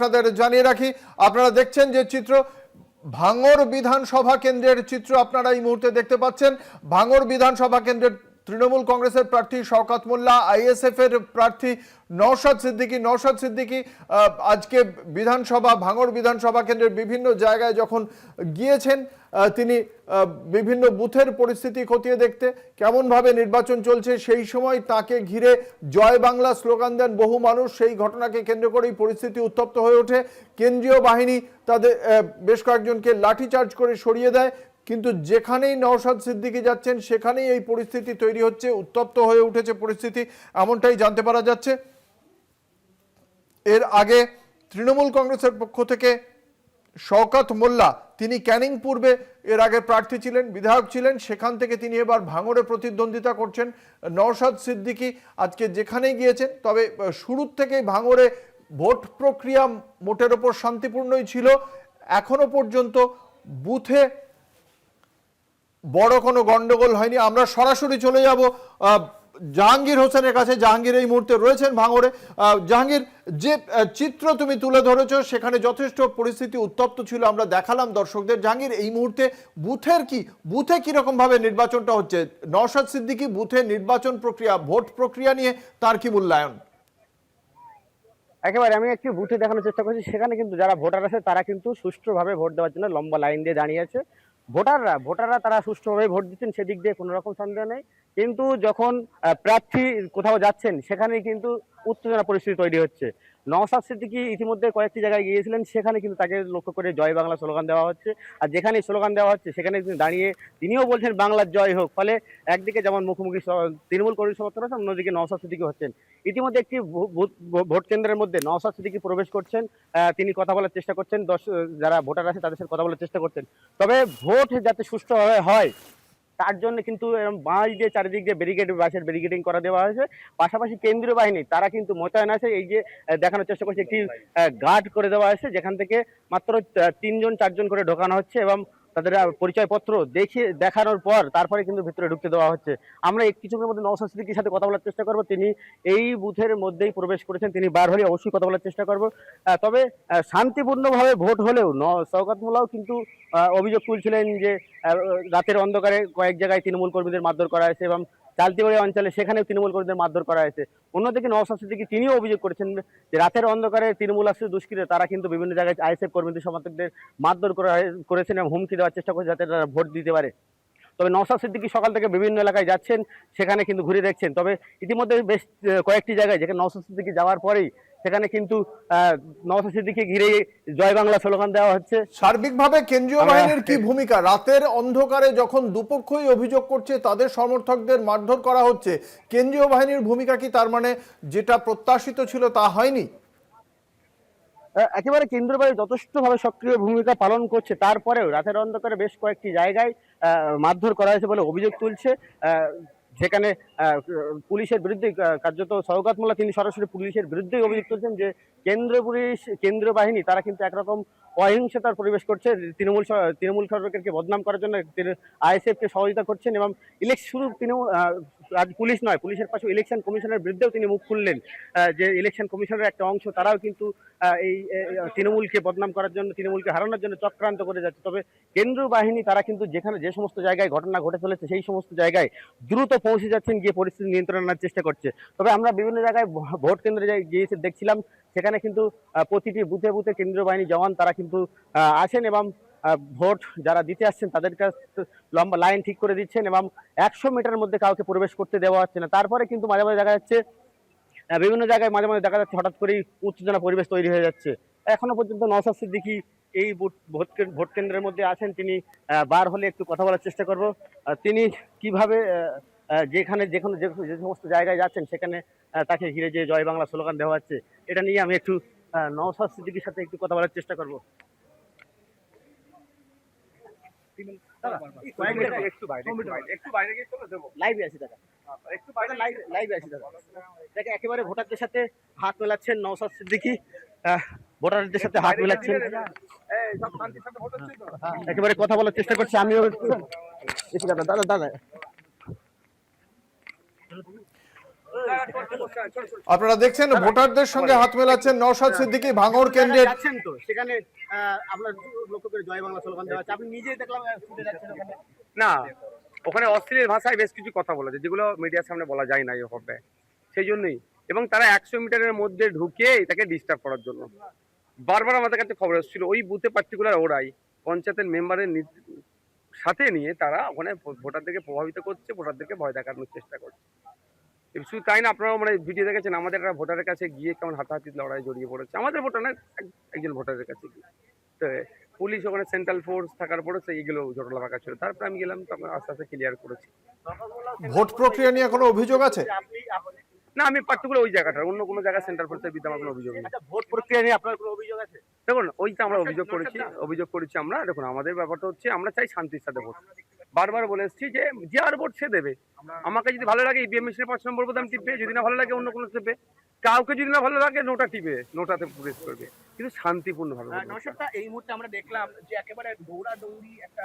আপনাদের জানিয়ে রাখি, আপনারা দেখছেন যে চিত্র, ভাঙড় বিধানসভা কেন্দ্রের চিত্র আপনারা এই মুহূর্তে দেখতে পাচ্ছেন। ভাঙড় বিধানসভা কেন্দ্রের তৃণমূল কংগ্রেসের প্রার্থী শওকত মোল্লা, আইএসএফ এর প্রার্থী নওশাদ সিদ্দিকী আজকে ভাঙড় বিধানসভা কেন্দ্রের বিভিন্ন জায়গায় যখন গিয়েছেন, তিনি বিভিন্ন বুথের পরিস্থিতি খতিয়ে দেখতে, কেমনভাবে নির্বাচন চলছে সেই সময় তাকে ঘিরে জয় বাংলা স্লোগান দেন বহু মানুষ। সেই ঘটনাকে কেন্দ্র করেই পরিস্থিতি উত্তপ্ত হয়ে ওঠে। কেন্দ্রীয় বাহিনী তাদের বেশ কয়েকজনকে লাঠিচার্জ করে সরিয়ে দেয়, কিন্তু যেখানেই নওশাদ সিদ্দিকী যাচ্ছেন সেখানেই এই পরিস্থিতি তৈরি হচ্ছে, উত্তপ্ত হয়ে উঠেছে পরিস্থিতি, এমনটাই জানতে পারা যাচ্ছে। এর আগে তৃণমূল কংগ্রেসের পক্ষ থেকে শওকত মোল্লা, তিনি ক্যানিং পূর্বে এর আগে প্রার্থী ছিলেন, বিধায়ক ছিলেন, সেখান থেকে তিনি এবার ভাঙড়ে প্রতিদ্বন্দ্বিতা করছেন। নওশাদ সিদ্দিকী আজকে যেখানেই গিয়েছেন, তবে শুরুর থেকেই ভাঙড়ে ভোট প্রক্রিয়া মোটের ওপর শান্তিপূর্ণই ছিল। এখনো পর্যন্ত বুথে বড় কোনো গন্ডগোল হয়নি। আমরা সরাসরি চলে যাব জাহাঙ্গীর হোসেনের কাছে। জাহাঙ্গীর এই মুহূর্তে রয়েছেন ভাঙড়ে। জাহাঙ্গীর, যে চিত্র তুমি তুলে ধরেছো সেখানে যথেষ্ট পরিস্থিতি উত্তপ্ত ছিল, আমরা দেখালাম দর্শকদের। জাহাঙ্গীর, এই মুহূর্তে বুথে কিরকম ভাবে নির্বাচনটা হচ্ছে? নওশাদ সিদ্দিকী বুথে নির্বাচন প্রক্রিয়া, ভোট প্রক্রিয়া নিয়ে তার কি মূল্যায়ন? একেবারে আমি একটি বুথে দেখানোর চেষ্টা করছি। সেখানে কিন্তু যারা ভোটার আছে তারা কিন্তু সুষ্ঠুভাবে ভোট দেওয়ার জন্য লম্বা লাইন দিয়ে দাঁড়িয়ে আছে। ভোটাররা তারা সুষ্ঠুভাবে ভোট দিচ্ছেন, সেদিক দিয়ে কোনো রকম সন্দেহ নেই। কিন্তু যখন প্রার্থী কোথাও যাচ্ছেন সেখানেই কিন্তু উত্তেজনা পরিস্থিতি তৈরি হচ্ছে। নওশাদ সিদ্দিকী ইতিমধ্যে কয়েকটি জায়গায় গিয়েছিলেন, সেখানে কিন্তু তাকে লক্ষ্য করে জয় বাংলা স্লোগান দেওয়া হচ্ছে। আর যেখানে স্লোগান দেওয়া হচ্ছে সেখানে তিনি দাঁড়িয়ে তিনিও বলছেন বাংলার জয় হোক। ফলে একদিকে যেমন মুখোমুখি তৃণমূল কর্মী সমর্থন আছে, অন্যদিকে নওশাদ সিদ্দিকী হচ্ছেন। ইতিমধ্যে একটি ভোট কেন্দ্রের মধ্যে নওশাদ সিদ্দিকী প্রবেশ করছেন, তিনি কথা বলার চেষ্টা করছেন, যারা ভোটার আছে তাদের সাথে কথা বলার চেষ্টা করছেন। তবে ভোট যাতে সুষ্ঠুভাবে হয় তার জন্য কিন্তু বাঁশ দিয়ে চারিদিক দিয়ে বাঁশের ব্যারিকেডিং করা দেওয়া হয়েছে। পাশাপাশি কেন্দ্রীয় বাহিনী তারা কিন্তু মোতায়েন আছে। এই যে দেখানোর চেষ্টা করছে, একটি গার্ড করে দেওয়া হয়েছে, যেখান থেকে মাত্র 3-4জন করে ঢোকানো হচ্ছে এবং তাদের পরিচয়পত্র দেখানোর পর তারপরে কিন্তু ভিতরে ঢুকতে দেওয়া হচ্ছে। আমরা কিছুক্ষণের মধ্যে নওশাদ সিদ্দিকীর সাথে কথা বলার চেষ্টা করব। তিনি এই বুথের মধ্যেই প্রবেশ করেছেন, তিনি বার হলে অবশ্যই কথা বলার চেষ্টা করব। তবে শান্তিপূর্ণভাবে ভোট হলেও শওকত মোল্লাও কিন্তু অভিযোগ তুলছিলেন যে রাতের অন্ধকারে কয়েক জায়গায় তৃণমূল কর্মীদের মারধর করা হয়েছে এবং চালতিবাড়ি অঞ্চলে সেখানেও তৃণমূল কর্মীদের মারধর করা হয়েছে। অন্যদিকে নওশাদ সিদ্দিকী তিনিও অভিযোগ করেছেন যে রাতের অন্ধকারে তৃণমূল আশ্রিত দুষ্কৃতীরা তারা কিন্তু বিভিন্ন জায়গায় আইএসএফ কর্মীদের সমর্থকদের মারধর করেছেন এবং হুমকি দেওয়ার চেষ্টা করছে যাতে তারা ভোট দিতে পারে। তবে নওশাদ সিদ্দিকী সকাল থেকে বিভিন্ন এলাকায় যাচ্ছেন, সেখানে কিন্তু ঘুরে দেখছেন। তবে ইতিমধ্যে বেশ কয়েকটি জায়গায় যেখানে নওশাদ সিদ্দিকী যাওয়ার পরেই সেখানে কিন্তু নওশাদ সিদ্দিকী ঘিরে জয় বাংলা স্লোগান দেওয়া হচ্ছে। সার্বিকভাবে কেন্দ্রীয় বাহিনীর কি ভূমিকা? রাতের অন্ধকারে যখন দুপক্ষই অভিযোগ করছে তাদের সমর্থকদের মারধর করা হচ্ছে, কেন্দ্রীয় বাহিনীর ভূমিকা কি তার মানে যেটা প্রত্যাশিত ছিল তা হয়নি? একেবারে কেন্দ্রীয় বাহিনী যথেষ্টভাবে সক্রিয় ভূমিকা পালন করছে, তারপরেও রাতের অন্ধকারে বেশ কয়েকটি জায়গায় মারধর করা হয়েছে বলে অভিযোগ তুলছে। যেখানে পুলিশের বিরুদ্ধে কার্যত শওকত মোল্লা তিনি সরাসরি পুলিশের বিরুদ্ধেই অভিযোগ তুলছেন যে কেন্দ্রীয় বাহিনী তারা কিন্তু একরকম অহিংসতার পরিবেশ করছে, তৃণমূল সরকারকে বদনাম করার জন্য আইএসএফকে সহযোগিতা করছেন এবং শুধু পুলিশ নয়, পুলিশের পাশে ইলেকশন কমিশনের বিরুদ্ধেও তিনি মুখ খুললেন যে ইলেকশন কমিশনের একটা অংশ তারাও কিন্তু এই তৃণমূলকে বদনাম করার জন্য, তৃণমূলকে হারানোর জন্য চক্রান্ত করে যাচ্ছে। তবে কেন্দ্রীয় বাহিনী তারা কিন্তু যে সমস্ত জায়গায় ঘটনা ঘটে চলেছে সেই সমস্ত জায়গায় দ্রুত পৌঁছে যাচ্ছেন, গিয়ে পরিস্থিতি নিয়ন্ত্রণ আনার চেষ্টা করছে। তবে আমরা বিভিন্ন জায়গায় ভোট কেন্দ্রে গিয়ে দেখছিলাম, সেখানে কিন্তু প্রতিটি বুথে বুথে কেন্দ্রীয় বাহিনী জওয়ান তারা কিন্তু আসেন এবং ভোট যারা দিতে আসছেন তাদের কাছে লম্বা লাইন ঠিক করে দিচ্ছেন এবং 100 মিটারের মধ্যে কাউকে প্রবেশ করতে দেওয়া হচ্ছে না। তারপরে কিন্তু মাঝে মাঝে দেখা যাচ্ছে বিভিন্ন জায়গায় মাঝে মাঝে দেখা যাচ্ছে হঠাৎ করেই উত্তেজনা পরিবেশ তৈরি হয়ে যাচ্ছে। এখনো পর্যন্ত নওশাদ সিদ্দিকী এই ভোট কেন্দ্রের মধ্যে আছেন, তিনি বার হলে একটু কথা বলার চেষ্টা করব। তিনি কিভাবে যে সমস্ত জায়গায় যাচ্ছেন সেখানে তাকে ঘিরে যে জয় বাংলা স্লোগান দেওয়া হচ্ছে, এটা নিয়ে আমি একটু নওশাদ সিদ্দিকীর সাথে একটু কথা বলার চেষ্টা করব। একেবারে ভোটারদের সাথে হাত মেলাচ্ছেন নওশাদ সিদ্দিকী, ভোটারদের সাথে হাত মেলাচ্ছেন, একেবারে কথা বলার চেষ্টা করছি। আমিও দাদা আপনারা দেখছেন ভোটারদের সঙ্গে হাত মেলাচ্ছেন নওশাদ সিদ্দিকী ভাঙড় কেন্দ্রের। যাচ্ছেন তো সেখানে আপনার লক্ষ্য করে জয় বাংলা স্লোগান দেওয়া আছে, আপনি নিজেই দেখলাম ছুটে যাচ্ছেন ওখানে। না, ওখানে অশ্লীল ভাষায় বেশ কিছু কথা বলেছে যেগুলো মিডিয়ার সামনে বলা যায় না এভাবে, সেই জন্যই। এবং তারা 100 মিটারের মধ্যে ঢুকে এটাকে ডিস্টার্ব করার জন্য বারবার আমাদের কাছে খবর এসেছিল ওই বুথে পার্টিকুলার ওরাই পঞ্চায়েতের মেম্বারের সাথে নিয়ে তারা ওখানে ভোটারদেরকে প্রভাবিত করছে, ভোটারদেরকে ভয় দেখানোর চেষ্টা করছে। শুধু তাই না, আপনারাও মানে ভিডিও দেখেছেন আমাদের একটা ভোটারের কাছে গিয়ে কেমন হাতাহাতি লড়াই জড়িয়ে পড়েছে, আমাদের ভোটার না একজন ভোটারের কাছে গিয়ে। তো পুলিশ ওখানে সেন্ট্রাল ফোর্স থাকার পরে এইগুলো জটলা পাকা ছিল, তারপরে আমি গেলাম, তখন আস্তে আস্তে ক্লিয়ার করেছি। ভোট প্রক্রিয়া নিয়ে কোনো অভিযোগ আছে? না, আমি পার্টিকুলার ওই জায়গাটার, অন্য কোনো জায়গায় সেন্ট্রাল ফোর্সের বিরুদ্ধে আমার কোনো অভিযোগ নেই। ভোট প্রক্রিয়া নিয়ে আপনার কোনো অভিযোগ আছে? দেখুন ওইটা আমরা অভিযোগ করেছি আমরা। দেখুন আমাদের ব্যাপারটা হচ্ছে আমরা চাই শান্তির সাথে ভোট। বারবার বলে এসেছি যে যে আর ভোট সে দেবে, আমাকে যদি ভালো লাগে ইভিএম মেশিনে 5 নম্বর বোতাম টিপবে, যদি না ভালো লাগে অন্য কোনো টিপবে, কাউকে যদি না ভালো লাগে নোটা টিপে নোটাতে প্রেস করবে, কিন্তু শান্তিপূর্ণ ভাবে। নওশাদ, এই মুহূর্তে আমরা দেখলাম যে একেবারে দৌড়াদৌড়ি একটা